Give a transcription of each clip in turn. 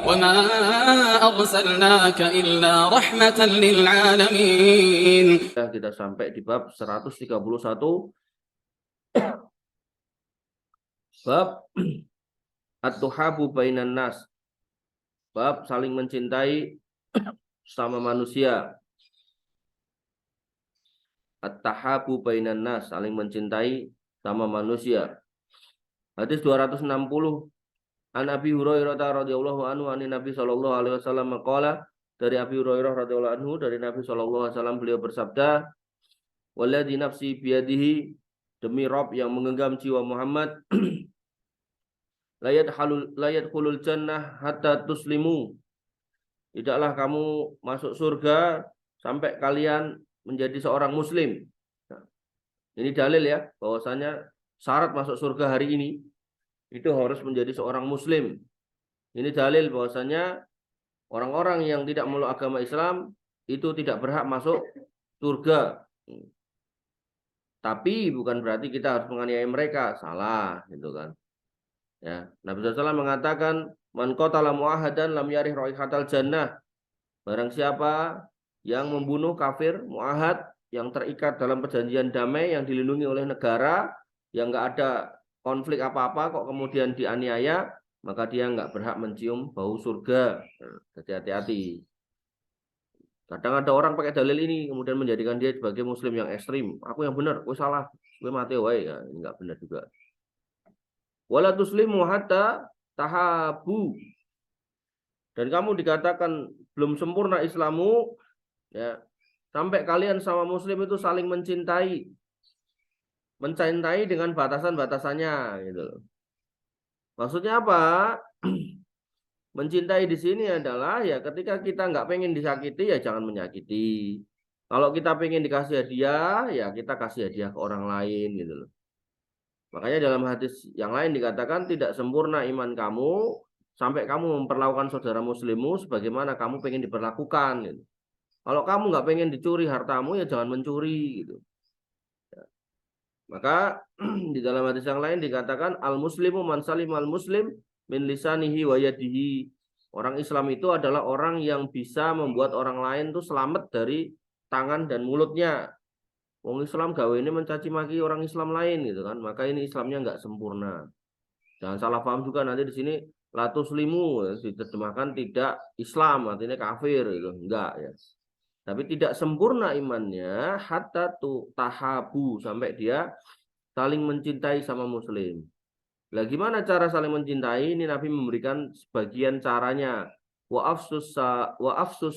وما أرسلناك إلا رحمة للعالمين. Kita sampai di bab 131, bab at-tuhabu bainan nas, bab saling mencintai sama manusia. At-tahabu bainan nas, saling mencintai sama manusia. Hadis 260, An Abi Hurairah radhiyallahu anhu an Nabi sallallahu alaihi wasallam qala, dari Abi Hurairah radhiyallahu anhu dari Nabi sallallahu alaihi wasallam, beliau bersabda, walladzi nafsi biyadihi, demi Rabb yang menggenggam jiwa Muhammad, la yadkhulul jannah hatta tuslimu, tidaklah kamu masuk surga sampai kalian menjadi seorang muslim. Nah, ini dalil ya, bahwasanya syarat masuk surga hari ini itu harus menjadi seorang muslim. Ini dalil bahwasanya orang-orang yang tidak memeluk agama Islam itu tidak berhak masuk surga. Tapi bukan berarti kita harus menganiaya mereka, salah gitu kan. Ya, Nabi SAW mengatakan, man qatala mu'ahadan lam yarih raihatal jannah. Barang siapa yang membunuh kafir mu'ahad, yang terikat dalam perjanjian damai, yang dilindungi oleh negara, yang enggak ada konflik apa-apa, kok kemudian dianiaya, maka dia enggak berhak mencium bau surga. Nah, jadi hati-hati. Kadang ada orang pakai dalil ini kemudian menjadikan dia sebagai muslim yang ekstrim. Aku yang benar, aku salah, gue mati wae. Ya, ini enggak benar juga. Wala tuslimu hatta tahabu. Dan kamu dikatakan belum sempurna Islamu, ya, sampai kalian sama muslim itu saling mencintai. Mencintai dengan batasan-batasannya gitu. Maksudnya apa? Mencintai di sini adalah ya ketika kita nggak pengen disakiti ya jangan menyakiti. Kalau kita pengen dikasih hadiah ya kita kasih hadiah ke orang lain gitu loh. Makanya dalam hadis yang lain dikatakan tidak sempurna iman kamu sampai kamu memperlakukan saudara muslimmu sebagaimana kamu pengen diperlakukan gitu. Kalau kamu nggak pengen dicuri hartamu ya jangan mencuri gitu. Maka di dalam hadis yang lain dikatakan al-muslimu man salim al-muslim min lisanihi wa yadihi. Orang Islam itu adalah orang yang bisa membuat orang lain tuh selamat dari tangan dan mulutnya. Wong Islam gawe ini mencaci maki orang Islam lain gitu kan. Maka ini Islamnya nggak sempurna. Jangan salah paham juga nanti di sini latuslimu diterjemahkan tidak Islam, artinya kafir gitu. Enggak ya. Tapi tidak sempurna imannya hatta tu tahabu, sampai dia saling mencintai sama muslim. Lah gimana cara saling mencintai? Ini Nabi memberikan sebagian caranya. Wa afsus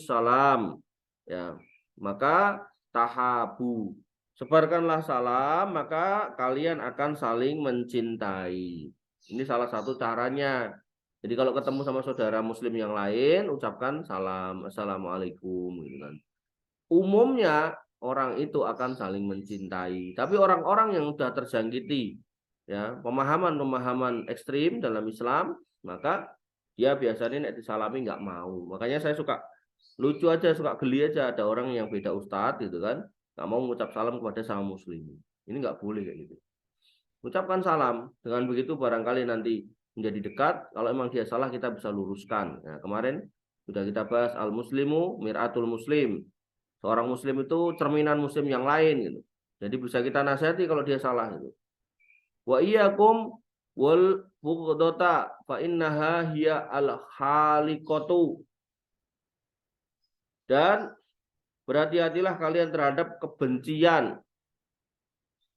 salam. Ya, maka tahabu. Sebarkanlah salam, maka kalian akan saling mencintai. Ini salah satu caranya. Jadi kalau ketemu sama saudara muslim yang lain, ucapkan salam, assalamualaikum gitu kan. Umumnya orang itu akan saling mencintai. Tapi orang-orang yang sudah terjangkiti ya pemahaman-pemahaman ekstrim dalam Islam, maka dia biasanya nek disalami nggak mau. Makanya saya suka lucu aja, suka geli aja ada orang yang beda ustadz gitu kan, nggak mau mengucap salam kepada sama muslim. Ini nggak boleh kayak gitu. Ucapkan salam, dengan begitu barangkali nanti menjadi dekat. Kalau emang dia salah kita bisa luruskan. Nah, kemarin sudah kita bahas al-muslimu mir'atul muslim. Seorang muslim itu cerminan muslim yang lain gitu. Jadi bisa kita nasihati kalau dia salah gitu. Wa iyyakum wal bughdata fa innaha hiya al khaliqatu. Dan berhati-hatilah kalian terhadap kebencian.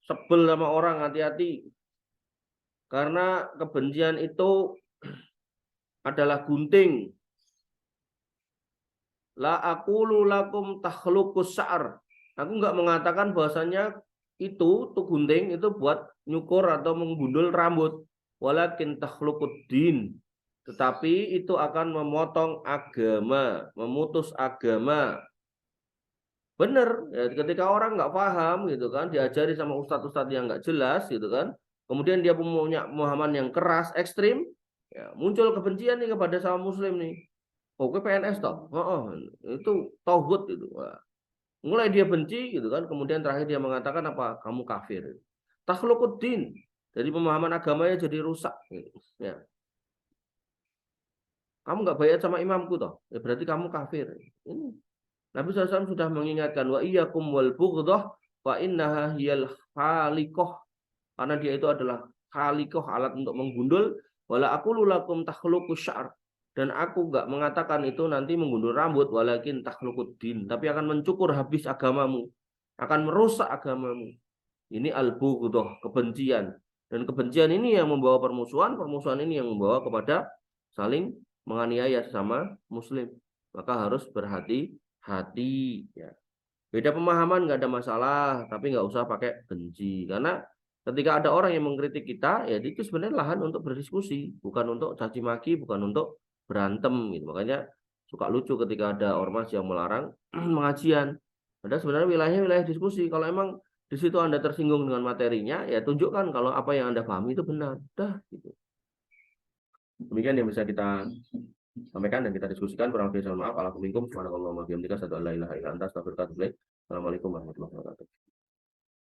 Sebel sama orang, hati-hati. Karena kebencian itu adalah gunting. La aqulu lakum takhluqus sa'r. Aku enggak mengatakan bahwasanya itu tuh gunting itu buat nyukur atau menggundul rambut. Walakin takhluqud din. Tetapi itu akan memotong agama, memutus agama. Benar, ya, ketika orang nggak paham gitu kan, diajari sama ustadz-ustadz yang nggak jelas gitu kan, kemudian dia punya pemahaman yang keras, ekstrim, ya, muncul kebencian nih kepada sama muslim nih. Oke PNS toh, itu tauhid itu. Wah. Mulai dia benci gitu kan, kemudian terakhir dia mengatakan apa? Kamu kafir. Takhluquddin. Jadi pemahaman agamanya jadi rusak. Gitu. Ya. Kamu nggak bayat sama imamku toh, ya berarti kamu kafir. Ini Nabi SAW sudah mengingatkan wa iyyakum wal bughdhah fa innaha hiyal khaliqah, karena dia itu adalah khaliqah, alat untuk menggundul. Wala aqulu lakum takhluqu syar, dan aku nggak mengatakan itu nanti menggundul rambut, walakin takhluqud din, tapi akan mencukur habis agamamu, akan merusak agamamu. Ini al-bughdhah, kebencian. Dan kebencian ini yang membawa permusuhan, permusuhan ini yang membawa kepada saling menganiaya sesama muslim. Maka harus berhati-hati ya. Beda pemahaman nggak ada masalah, tapi nggak usah pakai benci. Karena ketika ada orang yang mengkritik kita, ya itu sebenarnya lahan untuk berdiskusi, bukan untuk caci maki, bukan untuk berantem gitu. Makanya suka lucu ketika ada ormas yang melarang pengajian. Padahal sebenarnya wilayahnya wilayah diskusi. Kalau emang di situ Anda tersinggung dengan materinya, ya tunjukkan kalau apa yang Anda pahami itu benar. Dah gitu. Demikian yang bisa kita sampaikan dan kita diskusikan. Kurang lebih mohon maaf. Assalamualaikum warahmatullahi wabarakatuh. Assalamualaikum warahmatullahi wabarakatuh.